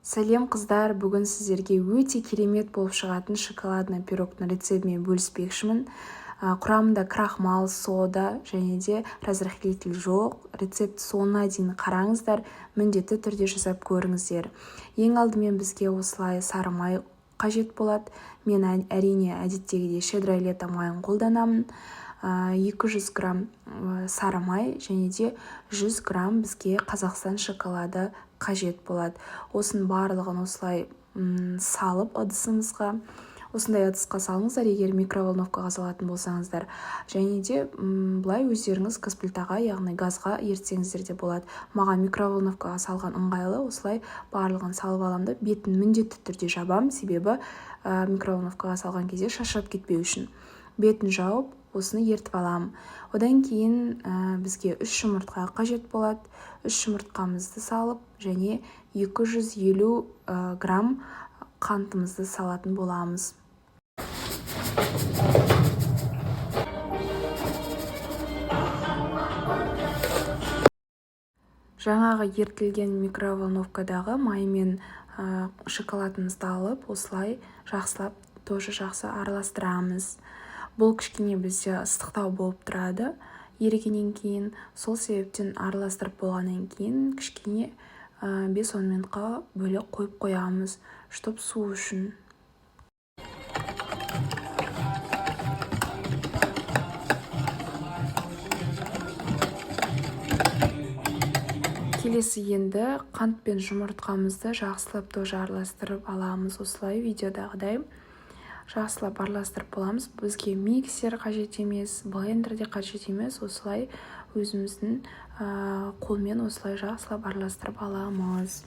Сәлем қыздар, бүгін сіздерге өте керемет болып шығатын шоколадный пирогтың рецептімен бөліспекшімін. Құрамында крахмал, сода және де разрыхлитель жоқ. Рецепт соңына дейін қараңыздар, міндетті түрде жасап көріңіздер. Ең алдымен бізге осылай сары май қажет болады. Мен әрине әдеттегідей шедролето майын қолданамын. 200 грамм сары май және де 100 грамм бізге Қазақстан шоколады қажет болады. Осының барлығын осылай салып ыдысыңызға, осындай ыдысқа салыңыздар, егер микроволновкаға салатын болсаңыздар. Және де бұлай өздеріңіз газплитаға, яғни газға ертсеңіздер де болады. Маған микроволновкаға салған ыңғайлы, осылай барлығын салып аламын да бетін міндетті түрде жабам, себебі микроволновкаға салған кезде шашырап кетпеу үшін. Бетін жауып, осыны ертіп аламын. Одан кейін бізге 3 жұмыртқа қажет болады. 3 жұмыртқамызды салып, және 250 грамм қантымызды салатын боламыз. Жаңағы ертілген микроволновкадағы май мен шоколадымызды алып, осылай жақсылап, тоже жақсы араластырамыз. Бұл кішкене бізде ыстықтау болып тұрады. Ерігеннен кейін, сол себептен араластырып болғаннан кейін кішкене 5-10 минутқа бөлек қойып қоямыз, чтоб су үшін. Келесі енді қант пен жұмыртқамызды жақсылап тоже араластырып аламыз. Осылай видеодағыдай жақсылап араластырып боламыз. Бізге миксер қажет емес, блендер де қажет емес. Осылай өзіміздің қолмен осылай жақсылап араластырып аламыз.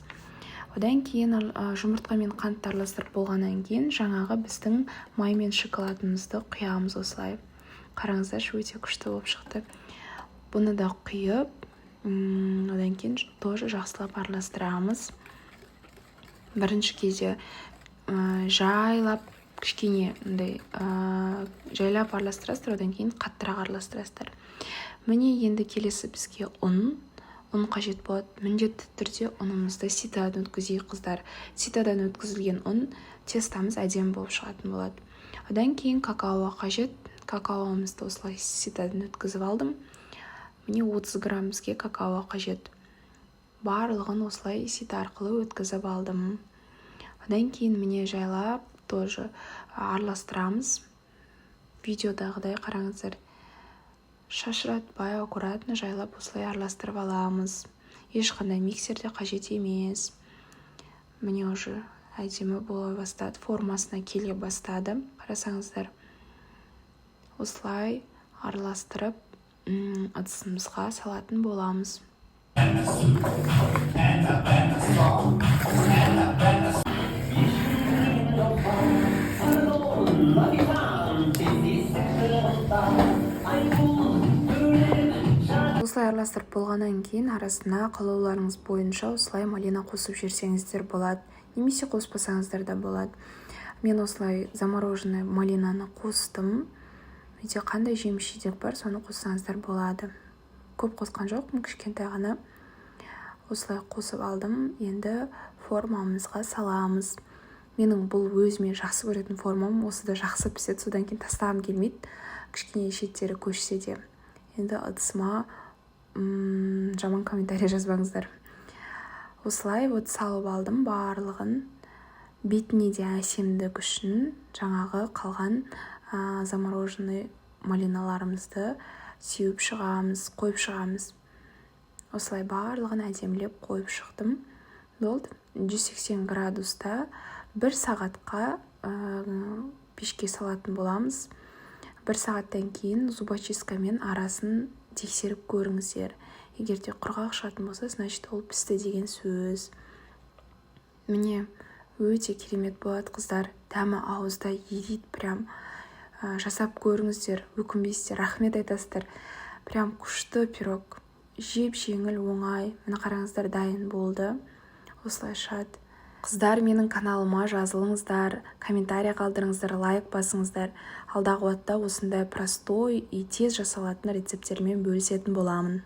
Одан кейін жұмыртқа мен қантты араластырып болғаннан кейін жаңағы біздің май мен шоколадымызды құямыз осылай. Қараңыздаршы, өте күшті болып шықты. Бұны да құйып, одан кейін тоже жақсылап араластырамыз. Бірінші кезде жайлап кішкене жайлап араластырасыздар, одан кейін қаттырақ араластырасыздар. Міне енді келесі бізге ұн қажет болады. Міндетті түрде ұнымызды ситадан өткізейік қыздар. Ситадан өткізілген ұн тестамыз әдемі болып шығатын болады. Одан кейін какао қажет. Какаомызды осылай ситадан өткізіп алдым. Міне 30 грамм бізге какао қажет. Барлығын осылай сита арқылы өткізіп алдым. Одан кейін міне жайлап тоже араластырамыз. Видеодағыдай қараңыздар. Шашыратпай, аккуратно жайлап осылай араластырып аламыз. Ешқандай миксерде қажет емес. Міне уже әдемі бола бастады, формасына келе бастады. Қарасаңыздар. Осылай араластырып ыдысымызға салатын боламыз. Осылай араластырып болғаннан кейін арасына қалауларыңыз бойынша осылай малина қосып жерсеңіздер болады. Немесе қоспасаңыздар да болады. Мен осылай замороженный малинаны қостым. Үйде қандай жеміс-жидек бар, соны қоссаңыздар болады. Көп қосқан жоқпын, кішкентай ғана. Осылай қосып алдым. Енді формамызға саламыз. Менің бұл өзіме жақсы көретін формам, осы да жақсы піседі, содан кейін тастағым келмейді. Кішкене шеттері көшсе де. Енді ыдысыма жаман комментарий жазбаңыздар. Осылай салып алдым барлығын. Бетіне де әсемдік үшін жаңағы қалған замороженный малиналарымызды сеуіп шығамыз, қойып шығамыз. Осылай барлығын әдемілеп қойып шықтым. Болды. 180 градуста 1 сағатқа пешке салатын боламыз. 1 сағаттан кейін зубочисткамен арасын тексеріп көріңіздер. Егер де құрғақ шығатын болса, значит ол пісті деген сөз. Міне өте керемет болады қыздар. Дәмі ауызда ерейді, прям жасап көріңіздер, өкінбейсіздер, рахмет айтасыздар. Прям күшті пирог. Жеп жеңіл, оңай. Міне қараңыздар, дайын болды. Осылайша қыздар, менің каналыма жазылыңыздар, комментарий қалдырыңыздар, лайк басыңыздар. Алдағы уақытта осындай простой и тез жасалатын рецепттермен бөлісетін боламын.